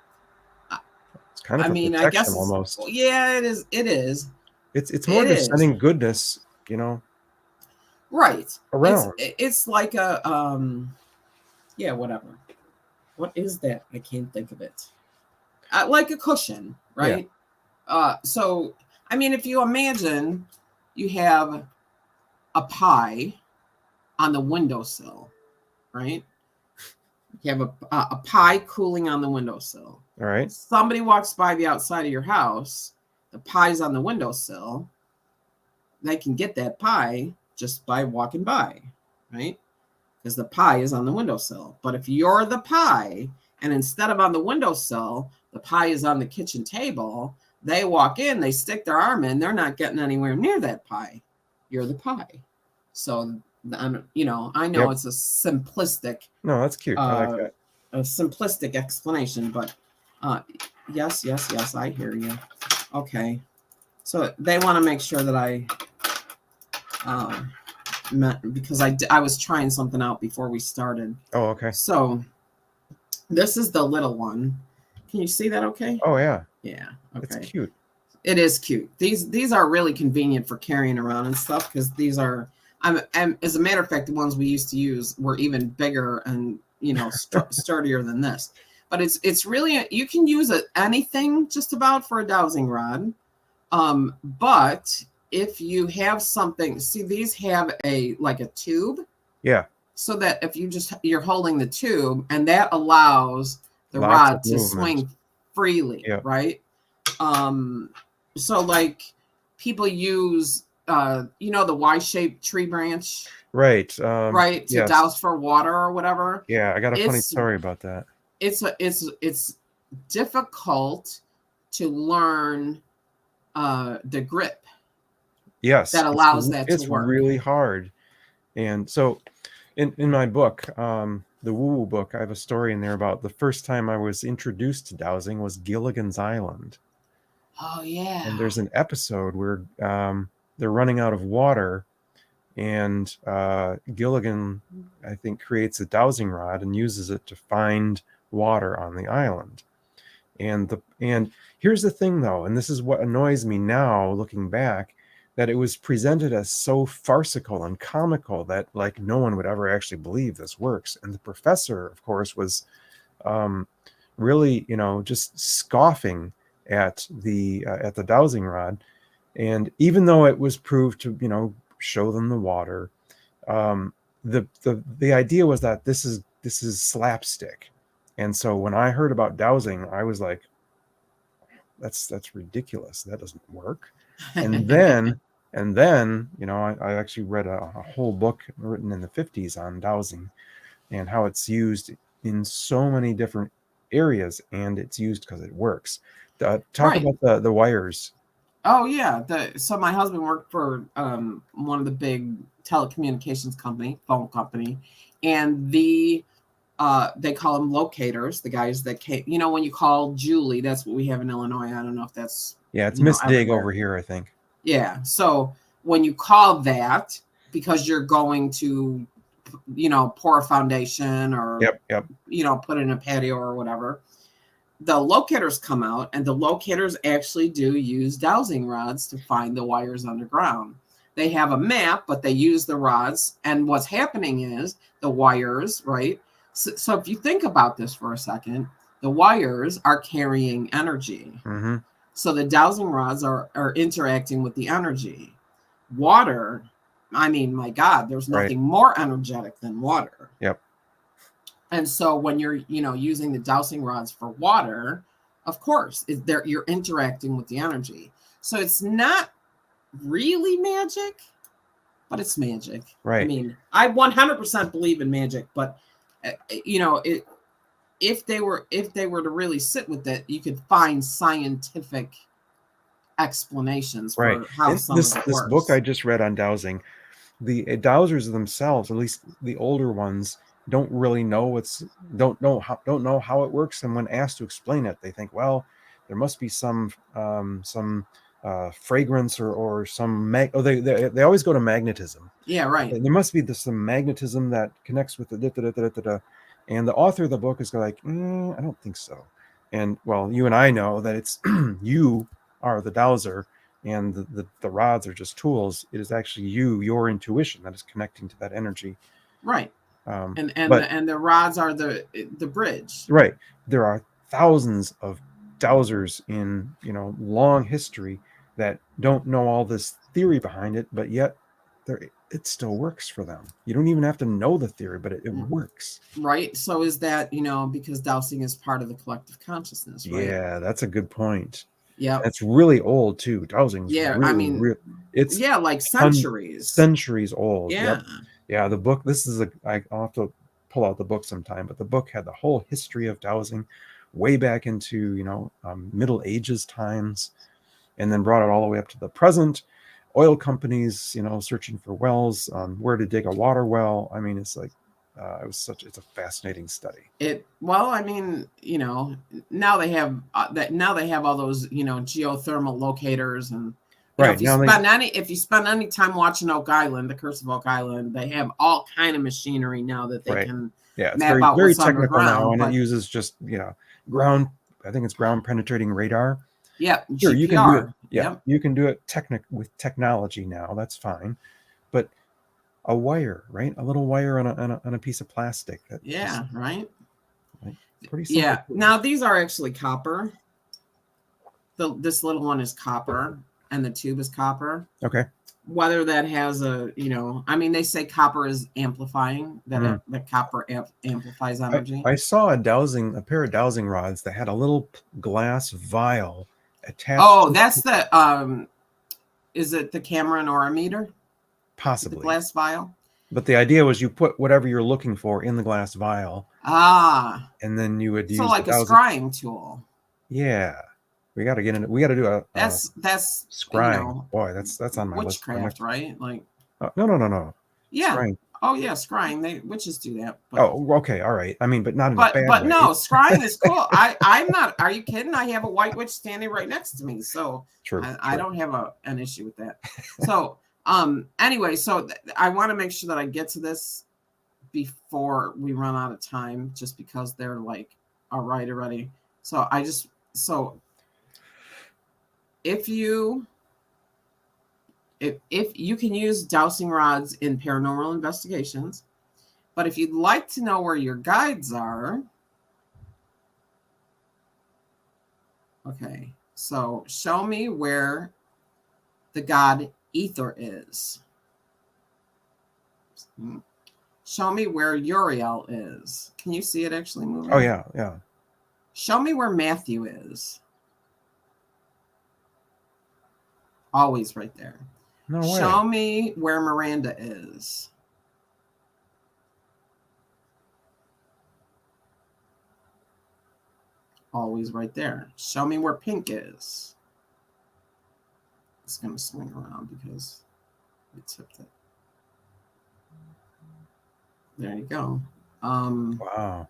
Speaker 2: it's kind of I guess almost.
Speaker 1: Yeah, it is. It is.
Speaker 2: It's more just sending goodness,
Speaker 1: right
Speaker 2: around.
Speaker 1: It's like a whatever. What is that? I can't think of it. Like a cushion, right? Yeah. So I mean, if you imagine you have a pie on the windowsill, right? You have a pie cooling on the windowsill.
Speaker 2: All right.
Speaker 1: Somebody walks by the outside of your house, the pie's on the windowsill. They can get that pie just by walking by, right? Because the pie is on the windowsill. But if you're the pie, and instead of on the windowsill, the pie is on the kitchen table, they walk in, they stick their arm in, they're not getting anywhere near that pie. You're the pie. So, I know
Speaker 2: Yep.
Speaker 1: it's a simplistic,
Speaker 2: No, that's cute. I like that.
Speaker 1: a simplistic explanation, but yes, I hear you. Okay. So they want to make sure that I because I was trying something out before we started.
Speaker 2: Oh, okay.
Speaker 1: So this is the little one. Can you see that okay?
Speaker 2: Oh, yeah.
Speaker 1: Yeah. Okay.
Speaker 2: It's cute.
Speaker 1: It is cute. These are really convenient for carrying around and stuff because these are as a matter of fact, the ones we used to use were even bigger and sturdier than this. But it's really, you can use anything just about for a dowsing rod. But if you have something, see, these have a tube.
Speaker 2: Yeah.
Speaker 1: So that if you're holding the tube, and that allows the rod to swing freely, right? So like people use the Y-shaped tree branch,
Speaker 2: right?
Speaker 1: To douse for water or whatever.
Speaker 2: Yeah, I got a funny story about that.
Speaker 1: It's difficult to learn the grip.
Speaker 2: Yes,
Speaker 1: that allows that to work.
Speaker 2: It's really hard, and so in my book, the Woo Woo book, I have a story in there about the first time I was introduced to dowsing was Gilligan's Island.
Speaker 1: Oh yeah.
Speaker 2: And there's an episode where they're running out of water, and Gilligan, I think, creates a dowsing rod and uses it to find water on the island. And here's the thing, though, and this is what annoys me now looking back, that it was presented as so farcical and comical that like no one would ever actually believe this works. And the professor, of course, was really, just scoffing at the dowsing rod. And even though it was proved to, show them the water, the idea was that this is slapstick. And so when I heard about dowsing, I was like, that's ridiculous. That doesn't work. And then, I actually read a whole book written in the 50s on dowsing and how it's used in so many different areas, and it's used because it works. Talk about the wires.
Speaker 1: Oh yeah. So my husband worked for one of the big telecommunications phone company, and they call them locators, the guys that came, when you call Julie, that's what we have in Illinois. I don't know if that's
Speaker 2: it's Miss Dig over here, I think.
Speaker 1: Yeah. So when you call that, because you're going to, pour a foundation or, put in a patio or whatever, the locators come out, and the locators actually do use dowsing rods to find the wires underground. They have a map, but they use the rods. And what's happening is the wires, right? So if you think about this for a second, the wires are carrying energy.
Speaker 2: Mm-hmm.
Speaker 1: So the dowsing rods are interacting with the energy. Water, I mean, my God, there's nothing more energetic than water.
Speaker 2: Yep.
Speaker 1: And so when you're, using the dowsing rods for water, of course, you're interacting with the energy. So it's not really magic, but it's magic.
Speaker 2: Right.
Speaker 1: I mean, I 100% believe in magic, but if they were to really sit with it, you could find scientific explanations for how some of it works.
Speaker 2: This book I just read on dowsing, the dowsers themselves, at least the older ones, don't really know don't know how it works. And when asked to explain it, they think, well, there must be some fragrance or some they always go to magnetism.
Speaker 1: Yeah, right.
Speaker 2: There must be some magnetism that connects with the and the author of the book is like, I don't think so. And well, you and I know that it's you are the dowser, and the rods are just tools. It is actually your intuition that is connecting to that energy.
Speaker 1: Right. And the rods are the bridge.
Speaker 2: Right. There are thousands of dowsers in long history that don't know all this theory behind it, but yet it still works for them. You don't even have to know the theory, but it works.
Speaker 1: Right. So is that, because dowsing is part of the collective consciousness, right?
Speaker 2: Yeah, that's a good point.
Speaker 1: Yeah.
Speaker 2: It's really old too. Dowsing's
Speaker 1: Yeah.
Speaker 2: really, it's
Speaker 1: like centuries.
Speaker 2: Centuries old.
Speaker 1: Yeah.
Speaker 2: Yep. Yeah. The book, I'll have to pull out the book sometime, but the book had the whole history of dowsing way back into, Middle Ages times, and then brought it all the way up to the present. Oil companies, searching for wells, where to dig a water well. I mean, it's like, it's a fascinating study.
Speaker 1: Now they have all those, geothermal locators, and
Speaker 2: Right.
Speaker 1: if you spend any time watching Oak Island, the Curse of Oak Island, they have all kind of machinery now that they can
Speaker 2: it's
Speaker 1: map
Speaker 2: very,
Speaker 1: out
Speaker 2: very
Speaker 1: what's
Speaker 2: technical now,
Speaker 1: underground,
Speaker 2: and it uses just ground. I think it's ground penetrating radar.
Speaker 1: Yeah,
Speaker 2: sure,
Speaker 1: GPR.
Speaker 2: you can do it. Yeah,
Speaker 1: Yep.
Speaker 2: you can do it with technology now. That's fine, but a wire, right? A little wire on a piece of plastic.
Speaker 1: Right.
Speaker 2: Pretty simple.
Speaker 1: Yeah. Now these are actually copper. This little one is copper, and the tube is copper.
Speaker 2: Okay.
Speaker 1: Whether that has they say copper is amplifying, that copper amplifies energy.
Speaker 2: I saw a pair of dowsing rods that had a little glass vial attached.
Speaker 1: Oh, that's is it the Cameron aurimeter?
Speaker 2: Possibly.
Speaker 1: The glass vial?
Speaker 2: But the idea was you put whatever you're looking for in the glass vial. And then you would use
Speaker 1: like a scrying tool.
Speaker 2: Yeah. We got to get into. We got to do a.
Speaker 1: That's
Speaker 2: scrying. Boy, that's on my list.
Speaker 1: Witchcraft, right? Like.
Speaker 2: No.
Speaker 1: Yeah.
Speaker 2: Scrying.
Speaker 1: Oh yeah, scrying. Witches do that.
Speaker 2: But, okay, all right. I mean, but not in a bad way.
Speaker 1: But no, scrying is cool. I'm not. Are you kidding? I have a white witch standing right next to me, so
Speaker 2: true.
Speaker 1: I don't have an issue with that. So anyway, so I want to make sure that I get to this before we run out of time, just because they're like, all right already. So if you can use dowsing rods in paranormal investigations, but if you'd like to know where your guides are, okay, so show me where the god Ether is. Show me where Uriel is. Can you see it actually moving?
Speaker 2: Oh yeah.
Speaker 1: Show me where Matthew is. Always right there.
Speaker 2: No way.
Speaker 1: Show me where Miranda is. Always right there. Show me where Pink is. It's going to swing around because I tipped it. There you go.
Speaker 2: Wow.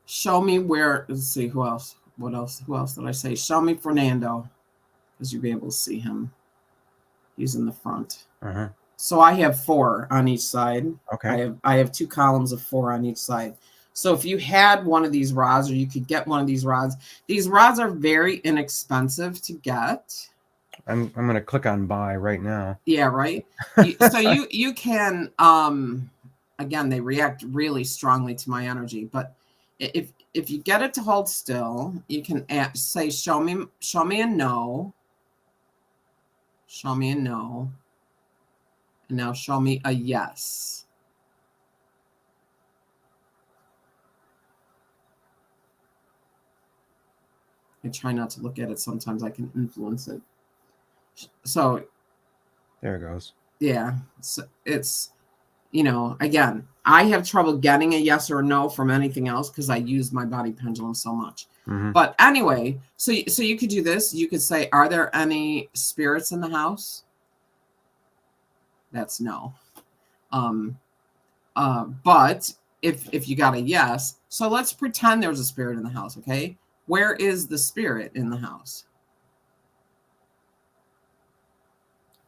Speaker 1: Show me where, let's see, who else? Who else did I say? Show me Fernando, because you'll be able to see him. He's in the front. So I have 4 on each side.
Speaker 2: Okay.
Speaker 1: I have 2 columns of 4 on each side. So if you had one of these rods, or you could get one of these rods are very inexpensive to get.
Speaker 2: I'm going to click on buy right now.
Speaker 1: Yeah, right. So you can again, they react really strongly to my energy, but if you get it to hold still, you can say show me a no. Show me a no. And now show me a yes. I try not to look at it. Sometimes I can influence it. So
Speaker 2: there it goes.
Speaker 1: Yeah. So it's, again, I have trouble getting a yes or a no from anything else because I use my body pendulum so much. But anyway, so you could do this. You could say, are there any spirits in the house? That's no. But if you got a yes, so let's pretend there's a spirit in the house, okay? Where is the spirit in the house?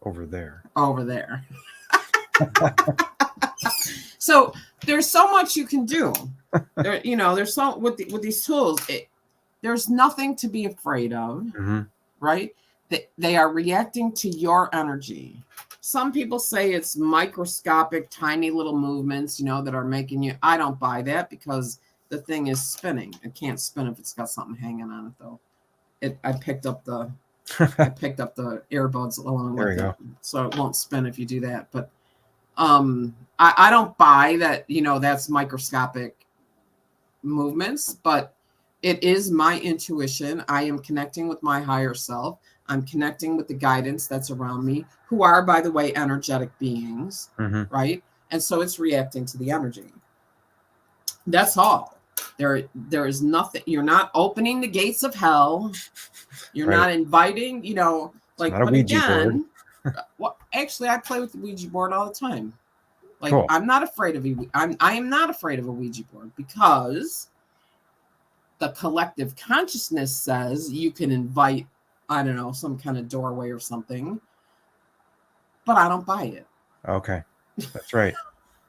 Speaker 2: Over there.
Speaker 1: Over there. So there's so much you can do. There's so with these tools, there's nothing to be afraid of, right? They are reacting to your energy. Some people say it's microscopic, tiny little movements, that are making you. I don't buy that because the thing is spinning. It can't spin if it's got something hanging on it, though. I picked up the earbuds along with it, so it won't spin if you do that. But I don't buy that, that's microscopic movements, but it is my intuition. I am connecting with my higher self. I'm connecting with the guidance that's around me, who are, by the way, energetic beings, right? And so it's reacting to the energy. That's all. There is nothing. You're not opening the gates of hell. You're not inviting, like,
Speaker 2: not a
Speaker 1: but
Speaker 2: Ouija
Speaker 1: again, well, actually, I play with the Ouija board all the time. Like,
Speaker 2: cool.
Speaker 1: I'm not afraid of I am not afraid of a Ouija board, because the collective consciousness says you can invite, I don't know, some kind of doorway or something, but I don't buy it.
Speaker 2: Okay, that's right.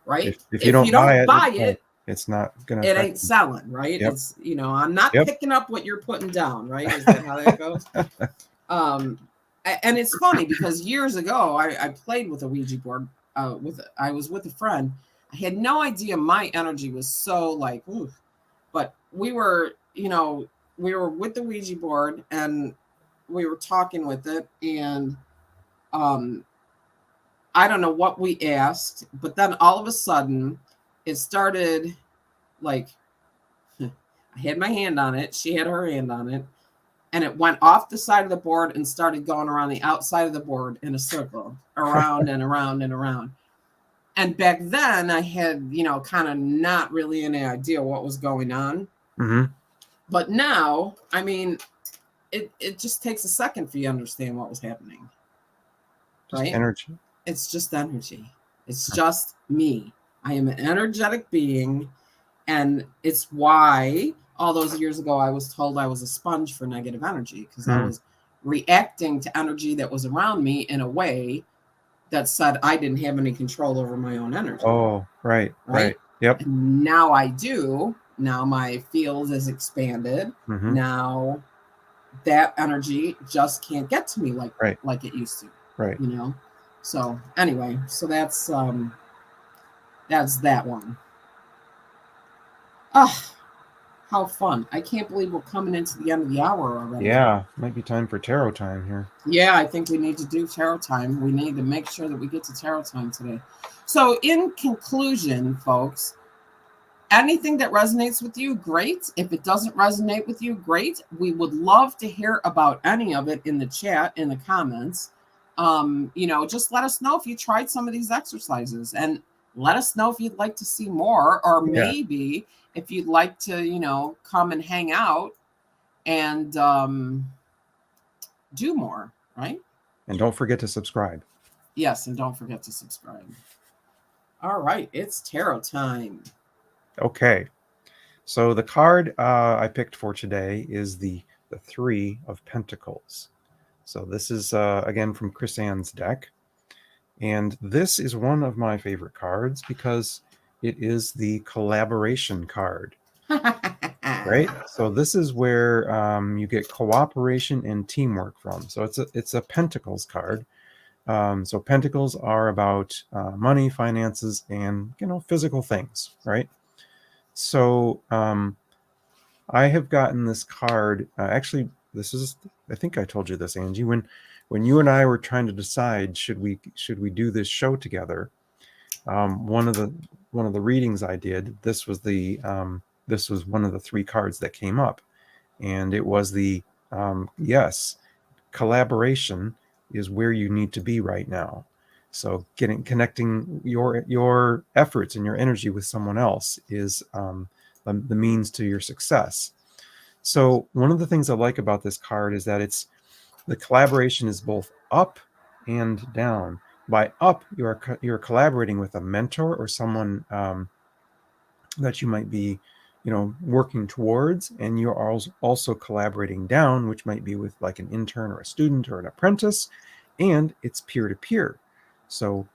Speaker 1: Right?
Speaker 2: If you don't buy
Speaker 1: it,
Speaker 2: it's not gonna.
Speaker 1: It ain't selling, right?
Speaker 2: Yep.
Speaker 1: It's, I'm not picking up what you're putting down, right? Is that how that goes? And it's funny because years ago I played with a Ouija board. I was with a friend. I had no idea my energy was so like, ooh. But we were with the Ouija board and we were talking with it, and I don't know what we asked, but then all of a sudden it started like, I had my hand on it, she had her hand on it, and it went off the side of the board and started going around the outside of the board in a circle, around and around and around. And back then I had, kind of not really any idea what was going on. But now, I mean, it just takes a second for you to understand what was happening.
Speaker 2: Just right? Energy.
Speaker 1: It's just energy. It's just me. I am an energetic being. And it's why all those years ago I was told I was a sponge for negative energy, because I was reacting to energy that was around me in a way that said I didn't have any control over my own energy.
Speaker 2: Oh, right. Yep.
Speaker 1: And now I do. Now my field is expanded. Now that energy just can't get to me like it used to.
Speaker 2: Right.
Speaker 1: So anyway, so that's that one. Oh, how fun. I can't believe we're coming into the end of the hour already.
Speaker 2: Yeah, might be time for tarot time here.
Speaker 1: Yeah, I think we need to do tarot time. We need to make sure that we get to tarot time today. So in conclusion, folks, anything that resonates with you, great. If it doesn't resonate with you, great. We would love to hear about any of it in the chat, in the comments. Just let us know if you tried some of these exercises, and let us know if you'd like to see more, or maybe if you'd like to, come and hang out and do more, right?
Speaker 2: And don't forget to subscribe.
Speaker 1: Yes, and don't forget to subscribe. All right, it's tarot time.
Speaker 2: Okay, so the card I picked for today is the Three of Pentacles. So this is again from Chris Ann's deck, and this is one of my favorite cards because it is the collaboration card. Right? So this is where you get cooperation and teamwork from. So it's a Pentacles card. So Pentacles are about money, finances, and physical things, right? So I have gotten this card. Actually, I think I told you this, Angie, when you and I were trying to decide should we do this show together. One of the readings I did, this was one of the three cards that came up, and it was the yes, collaboration is where you need to be right now. So connecting your efforts and your energy with someone else is the means to your success. So one of the things I like about this card is that the collaboration is both up and down. By up, you're collaborating with a mentor or someone that you might be, working towards, and you're also collaborating down, which might be with like an intern or a student or an apprentice, and it's peer-to-peer. So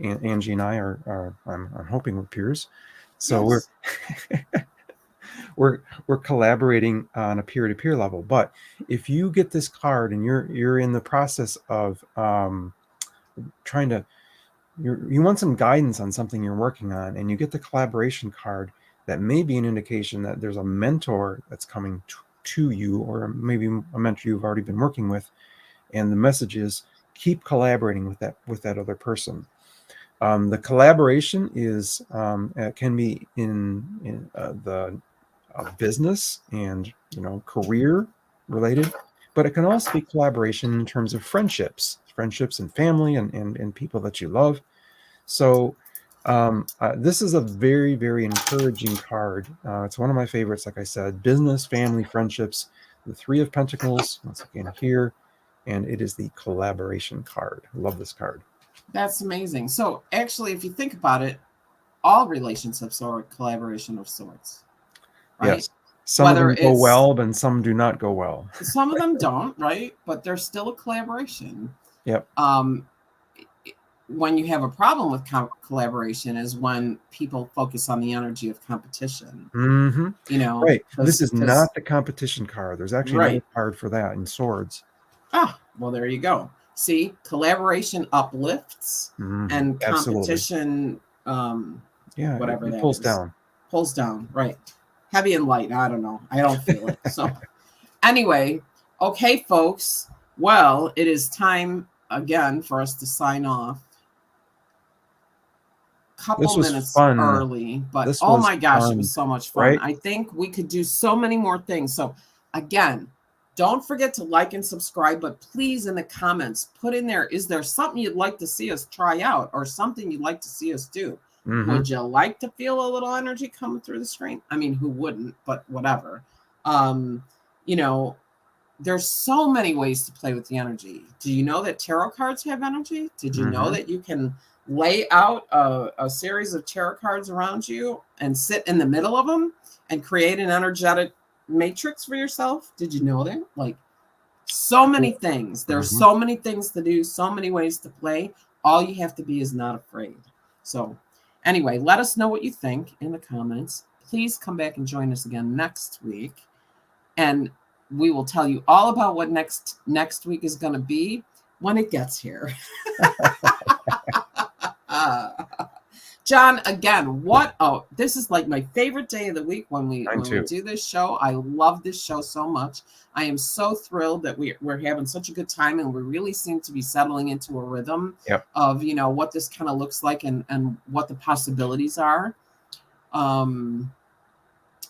Speaker 2: Angie and I are I'm hoping we're peers. So yes. we're collaborating on a peer-to-peer level. But if you get this card and you're in the process of trying to, you want some guidance on something you're working on, and you get the collaboration card, that may be an indication that there's a mentor that's coming to you, or maybe a mentor you've already been working with, and the message is keep collaborating with that other person. The collaboration is can be in the business and career related, but it can also be collaboration in terms of friendships and family and people that you love. So this is a very, very encouraging card. It's one of my favorites, like I said, business, family, friendships, the Three of Pentacles, once again here, and it is the collaboration card. I love this card.
Speaker 1: That's amazing. So actually, if you think about it, all relationships are a collaboration of sorts, right?
Speaker 2: Yes. Some of them go well, and some do not go well.
Speaker 1: Some of them don't, right? But there's still a collaboration.
Speaker 2: Yep.
Speaker 1: When you have a problem with collaboration is when people focus on the energy of competition.
Speaker 2: Mm-hmm. Right. This is not the competition card. There's actually another card for that in Swords.
Speaker 1: Ah, well, there you go. See, collaboration uplifts, and competition, whatever
Speaker 2: it
Speaker 1: that
Speaker 2: pulls
Speaker 1: is,
Speaker 2: down.
Speaker 1: Pulls down, right? Heavy and light. I don't know. I don't feel it. So, anyway, okay, folks. Well, it is time again for us to sign off. Couple minutes early, but oh my gosh, it was so much fun. Right? I think we could do so many more things. So, again, don't forget to like and subscribe, but please in the comments put in there, is there something you'd like to see us try out or something you'd like to see us do? Would you like to feel a little energy coming through the screen? I mean, who wouldn't, but whatever. There's so many ways to play with the energy. Do you know that tarot cards have energy? Did you know that you can lay out a series of tarot cards around you and sit in the middle of them and create an energetic matrix for yourself? Did you know that? Like, so many things. There's so many things to do, so many ways to play. All you have to be is not afraid. So anyway, let us know what you think in the comments. Please come back and join us again next week, and we will tell you all about what next week is going to be when it gets here. John, again, this is like my favorite day of the week when we do this show. I love this show so much. I am so thrilled that we're having such a good time, and we really seem to be settling into a rhythm of, what this kind of looks like and what the possibilities are.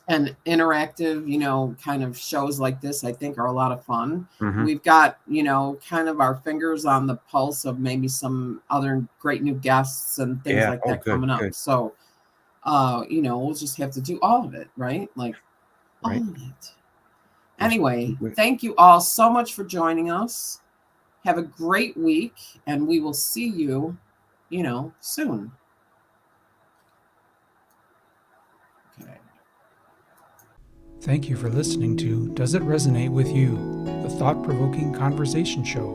Speaker 1: And interactive, kind of shows like this, I think, are a lot of fun. We've got, kind of our fingers on the pulse of maybe some other great new guests and things like that coming up. So, we'll just have to do all of it, right? Like, all of it. Anyway, thank you all so much for joining us. Have a great week, and we will see you, soon. Okay.
Speaker 3: Thank you for listening to Does It Resonate With You, the thought-provoking conversation show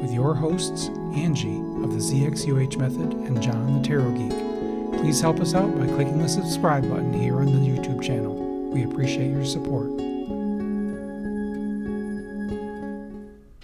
Speaker 3: with your hosts, Angie of the ZXUH Method and John the Tarot Geek. Please help us out by clicking the subscribe button here on the YouTube channel. We appreciate your support.